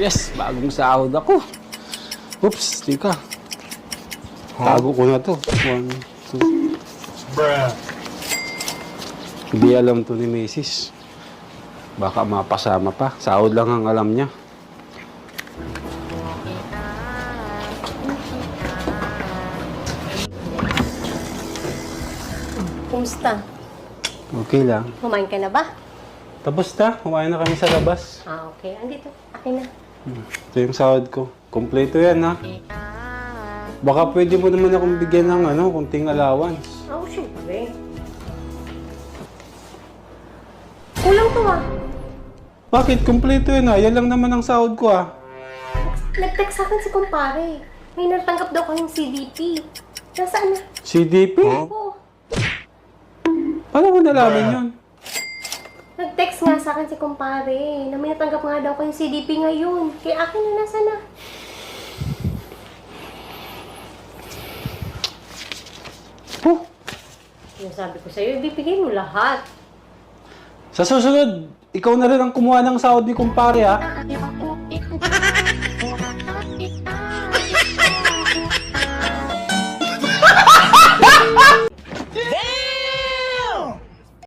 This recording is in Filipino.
Yes, bagong sahod ako. Oops, tika. Tago ko na to. 1, 2. Bruh. Hindi alam to ni Mrs. Baka mapasama pa. Sahod lang ang alam niya. Kumusta? Okay lang. Kumain ka na ba? Tapos na. Kumain na kami sa labas. Okay. Andito. Akin na. Ito yung sahod ko. Kompleto yan, ha? Baka pwede mo naman akong bigyan ng kunting allowance. Syempre. Kulang to Bakit? Kompleto yan, ha? Yan lang naman ang sahod ko, ha? Nag-text sa akin si kumpare. May natanggap daw kayong CDP. Nasaan na? CDP? Oo. Paano mo nalaman yun? Nag-text nga sa akin si kumpare na may natanggap nga daw kayong CDP ngayon. Kaya akin na nasa na. Oh, Yung sabi ko sa'yo, ibibigay mo lahat. sa susunod, ikaw na rin ang kumuha ng sahod ni kumpare, ha?